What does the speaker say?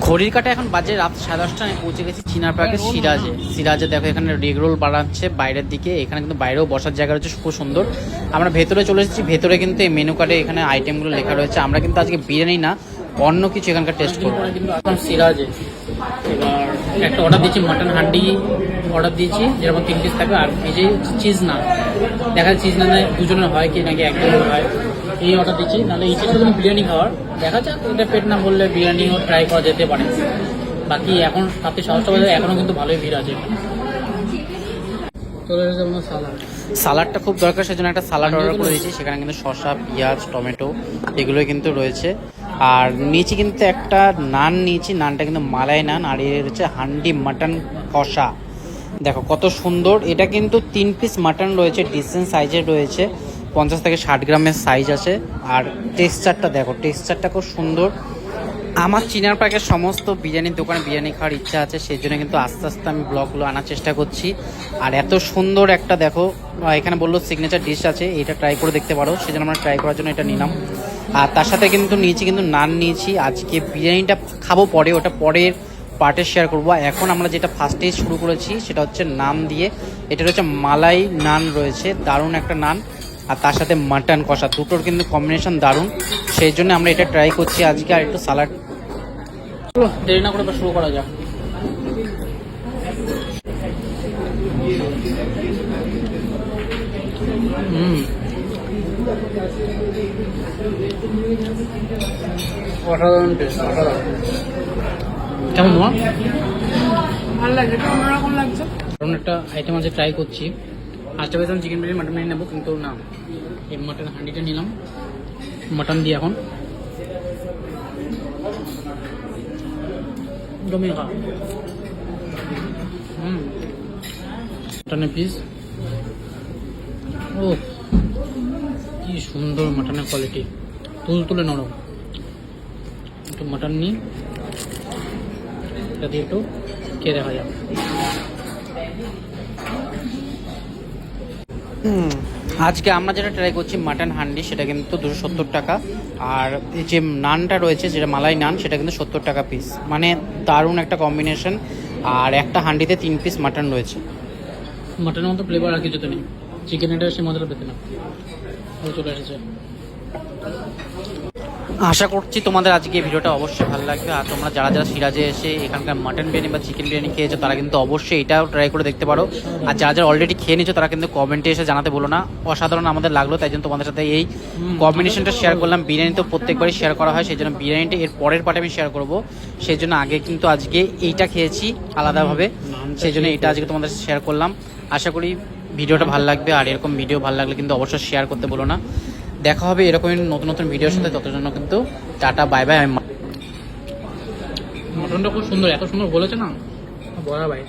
ঘড়ির কাটা এখন বাজে রাত 10:30। আমি পৌঁছে গেছি চিনার পার্কের সিরাজে দেখো এখানে রেগ রোল বানাচ্ছে বাইরের দিকে। এখানে কিন্তু বাইরেও বসার জায়গা রয়েছে খুব সুন্দর। আমরা ভেতরে চলে এসেছি। ভেতরে কিন্তু এই মেনু কার্ডে এখানে আইটেমগুলো লেখা রয়েছে। আমরা কিন্তু আজকে বিরিয়ানি না অন্য কিছু এখানকার টেস্ট করবো। কিন্তু এখন সিরাজে এবার একটা অর্ডার দিয়েছি, মাটন হান্ডি অর্ডার দিয়েছি, যেরকম 3 পিস থাকবে। আর এই যে চিজ না, দেখা যায় চিজ না দুজনের হয় কি নাকি একজনের হয়, এই অর্ডার দিচ্ছি। নাহলে ইচ্ছে শুধু বিরিয়ানি খাওয়ার, দেখা যাক এটা পেট না বললে বিরিয়ানিও ট্রাই করা যেতে পারে। বাকি এখন রাত্রি 7টা বাজে, এখনও কিন্তু ভালোই ভিড় আছে। সালাডটা খুব দরকার, সেজন্য একটা সালাড অর্ডার করে দিয়েছি। সেখানে কিন্তু শসা, পেঁয়াজ, টমেটো এগুলো কিন্তু রয়েছে। আর নিয়েছি কিন্তু একটা নান নিয়েছি, নানটা কিন্তু মালাই নান। আর এর হচ্ছে হান্ডি মাটন কষা, দেখো কত সুন্দর। এটা কিন্তু 3 পিস মাটন রয়েছে, ডিসেন্ট সাইজের রয়েছে, 50 থেকে 60 গ্রামের সাইজ আছে। আর টেক্সচারটা দেখো, টেক্সচারটা খুব সুন্দর। আমার চিনার পার্কের সমস্ত বিরিয়ানির দোকানে বিরিয়ানি খাওয়ার ইচ্ছা আছে, সেই জন্য কিন্তু আস্তে আস্তে আমি ব্লগগুলো আনার চেষ্টা করছি। আর এত সুন্দর একটা দেখো, এখানে বললো সিগনেচার ডিশ আছে, এটা ট্রাই করে দেখতে পারো, সেই জন্য আমরা ট্রাই করার জন্য এটা নিলাম। আর তার সাথে কিন্তু নিয়েছি কিন্তু নান নিয়েছি। আজকে বিরিয়ানিটা খাবো পরে, ওটা পরের পার্টে শেয়ার করবো। এখন আমরা যেটা ফার্স্টে শুরু করেছি সেটা হচ্ছে নান দিয়ে। এটা হচ্ছে মালাই নান রয়েছে, দারুণ একটা নান। আর তার সাথে মাটন কষা, দুটোর কিন্তু কম্বিনেশন দারুণ, সেই জন্য আমরা এটা ট্রাই করছি আজকে। আর একটু সালাড, দেরি না করে শুরু করা যাক। অসাধারণ টেস্ট, অসাধারণ। কেমন তোমার? ভালো লাগছে, একটু অন্যরকম লাগছে। কারণ একটা আইটেম আছে ট্রাই করছি। আজকে ভেবেছিলাম চিকেন বিরিয়ানি মাটন বিরিয়ানি নেবো, কিন্তু না, এই মাটন হান্ডিটা নিলাম মাটন দিয়ে। এখন জমিয়ে খা। মাটনের পিস, ও কি সুন্দর মাটনের কোয়ালিটি, তুলে নরম। একটু মাটন নিই, এটা দিয়ে একটু খেয়ে দেখা যাক। আজকে আমরা যেটা ট্রাই করছি মাটন হান্ডি, সেটা কিন্তু 270 টাকা। আর এই যে নানটা রয়েছে, যেটা মালাই নান, সেটা কিন্তু 70 টাকা পিস। মানে দারুণ একটা কম্বিনেশন। আর একটা হান্ডিতে 3 পিস মাটন রয়েছে। মাটনের মতো ফ্লেভার আর কিছুতে নেই, চিকেন এটা সে মজাটা পেতে না। চলে এসেছে। আশা করছি তোমাদের আজকে এই ভিডিওটা অবশ্যই ভালো লাগবে। আর তোমরা যারা যারা সিরাজে এসে এখানকার মাটন বিরিয়ানি বা চিকেন বিরিয়ানি খেয়েছো, তারা কিন্তু অবশ্যই এটাও ট্রাই করে দেখতে পারো। আর যারা যারা অলরেডি খেয়ে নিচ্ছো, তারা কিন্তু কমেন্টে এসে জানাতে বলো না। অসাধারণ আমাদের লাগলো, তাই জন্য তোমাদের সাথে এই কম্বিনেশনটা শেয়ার করলাম। বিরিয়ানি তো প্রত্যেকবারই শেয়ার করা হয়, সেই জন্য বিরিয়ানিটা এর পরের পার্টে আমি শেয়ার করবো। সেই জন্য আগে কিন্তু আজকে এইটা খেয়েছি আলাদাভাবে, সেই জন্য এটা আজকে তোমাদের শেয়ার করলাম। আশা করি ভিডিওটা ভালো লাগবে। আর এরকম ভিডিও ভালো লাগলে কিন্তু অবশ্যই শেয়ার করতে বলো না। দেখা হবে এরকম নতুন নতুন ভিডিওর সাথে, তত জন্য কিন্তু টাটা, বাই বাই। মটনটা খুব সুন্দর, এত সুন্দর বলেছে না, বলা ভাই।